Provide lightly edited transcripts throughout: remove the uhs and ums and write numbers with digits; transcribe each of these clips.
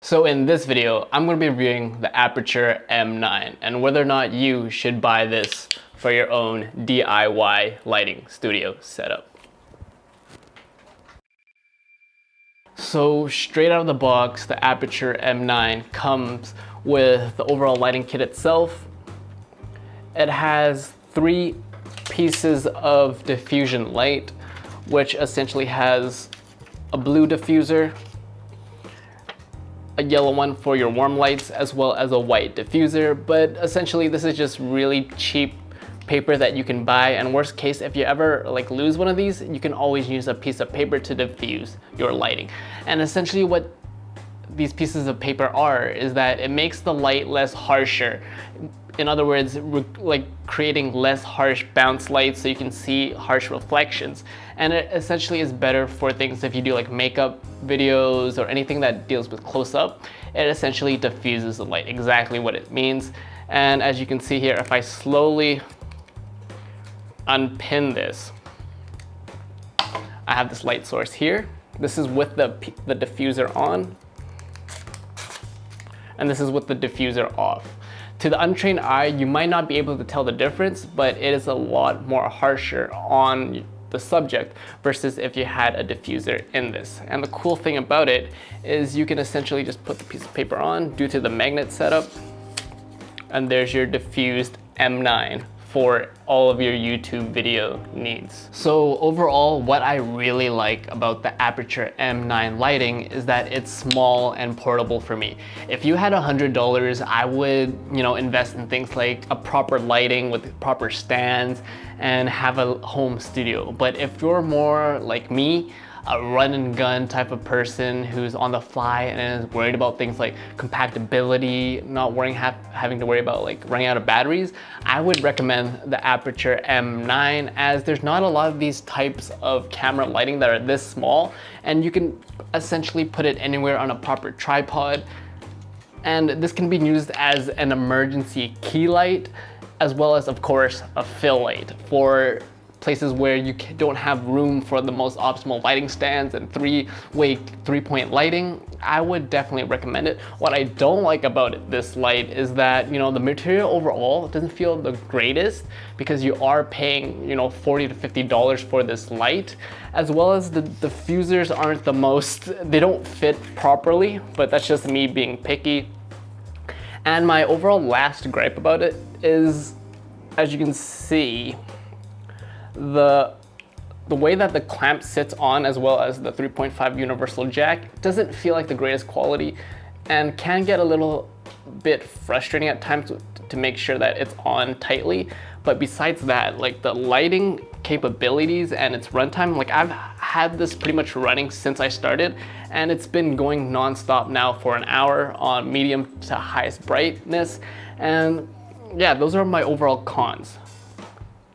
So in this video, I'm going to be reviewing the Aputure M9 and whether or not you should buy this for your own DIY lighting studio setup. So straight out of the box, the Aputure M9 comes with the overall lighting kit itself. It has 3 pieces of diffusion light, which essentially has a blue diffuser, a yellow one for your warm lights, as well as a white diffuser. But essentially this is just really cheap paper that you can buy, and worst case, if you ever lose one of these, you can always use a piece of paper to diffuse your lighting. And essentially what these pieces of paper are is that it makes the light less harsher. In other words, creating less harsh bounce lights so you can see harsh reflections. And it essentially is better for things if you do makeup videos or anything that deals with close-up. It essentially diffuses the light, exactly what it means. And as you can see here, if I slowly unpin this, I have this light source here. This is with the diffuser on, and this is with the diffuser off. To the untrained eye, you might not be able to tell the difference, but it is a lot more harsher on the subject versus if you had a diffuser in this. And the cool thing about it is you can essentially just put the piece of paper on due to the magnet setup, and there's your diffused M9 for all of your YouTube video needs. So overall, what I really like about the Aputure M9 lighting is that it's small and portable for me. If you had $100, I would, invest in things like a proper lighting with proper stands and have a home studio. But if you're more like me, a run and gun type of person who's on the fly and is worried about things like compatibility, not having to worry about running out of batteries, I would recommend the Aputure M9, as there's not a lot of these types of camera lighting that are this small, and you can essentially put it anywhere on a proper tripod. And this can be used as an emergency key light, as well as, of course, a fill light for places where you don't have room for the most optimal lighting stands and three-point lighting. I would definitely recommend it. What I don't like about this light is that, the material overall doesn't feel the greatest, because you are paying, $40 to $50 for this light, as well as the diffusers aren't the most, they don't fit properly, but that's just me being picky. And my overall last gripe about it is, as you can see, the way that the clamp sits on, as well as the 3.5 universal jack, doesn't feel like the greatest quality and can get a little bit frustrating at times to make sure that it's on tightly. But besides that, the lighting capabilities and its runtime, I've had this pretty much running since I started, and it's been going non-stop now for an hour on medium to highest brightness. And yeah, those are my overall cons.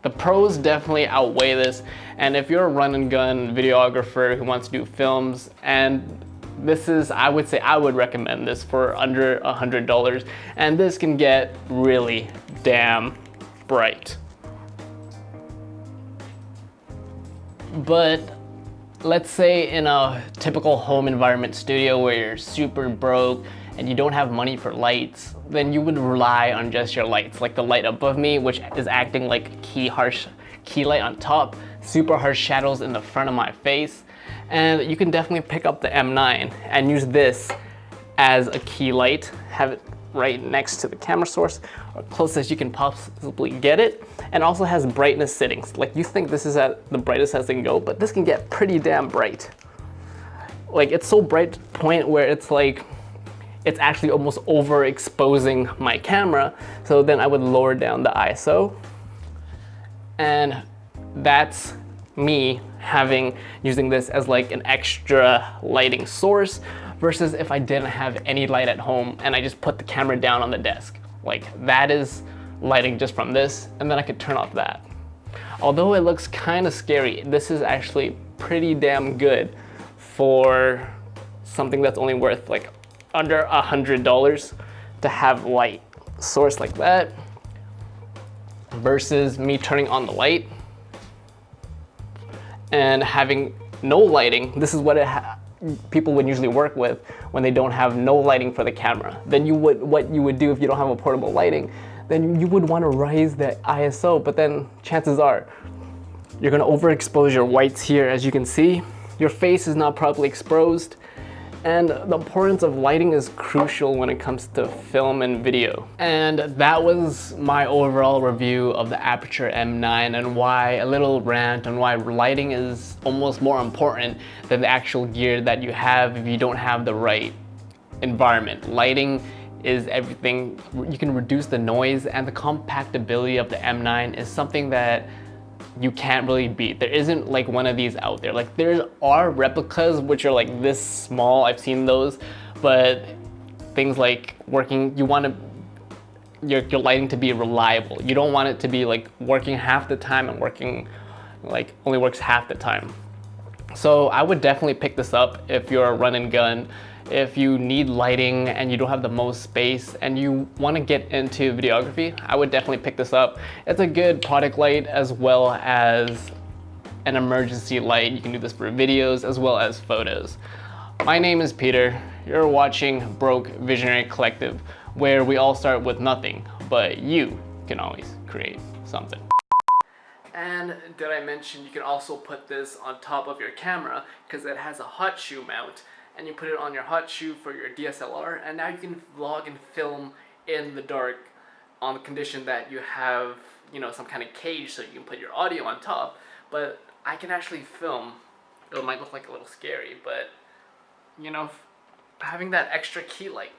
The pros definitely outweigh this, and if you're a run and gun videographer who wants to do films, and this is, I would say I would recommend this for under $100, and this can get really damn bright. But let's say in a typical home environment studio where you're super broke and you don't have money for lights, then you would rely on just your lights, like the light above me, which is acting like a harsh key light on top, super harsh shadows in the front of my face. And you can definitely pick up the M9 and use this as a key light, have it right next to the camera source, or close as you can possibly get it, and also has brightness settings. You think this is at the brightest as it can go, but this can get pretty damn bright. It's so bright to the point where it's actually almost overexposing my camera. So then I would lower down the ISO, and that's me using this as an extra lighting source, versus if I didn't have any light at home and I just put the camera down on the desk. That is lighting just from this, and then I could turn off that. Although it looks kind of scary, this is actually pretty damn good for something that's only worth under $100 to have light source like that, versus me turning on the light and having no lighting. This is what people would usually work with when they don't have no lighting for the camera. Then what you would do if you don't have a portable lighting, then you would want to raise the ISO, but then chances are you're going to overexpose your whites here. As you can see, your face is not properly exposed, and the importance of lighting is crucial when it comes to film and video. And that was my overall review of the Aputure M9 and why, a little rant on why lighting is almost more important than the actual gear that you have if you don't have the right environment. Lighting is everything. You can reduce the noise, and the compactability of the M9 is something that you can't really beat. There isn't like one of these out there. Like there are replicas which are like this small, I've seen those, but things like working, you want your lighting to be reliable. You don't want it to be like working half the time and working like only works half the time. So I would definitely pick this up if you're a run and gun, if you need lighting and you don't have the most space and you want to get into videography. I would definitely pick this up. It's a good product light as well as an emergency light. You can do this for videos as well as photos. My name is Peter. You're watching Broke Visionary Collective, where we all start with nothing, but you can always create something. And did I mention you can also put this on top of your camera because it has a hot shoe mount, and you put it on your hot shoe for your DSLR, and now you can vlog and film in the dark on the condition that you have, you know, some kind of cage so you can put your audio on top. But I can actually film. It might look like a little scary, but you know, having that extra key light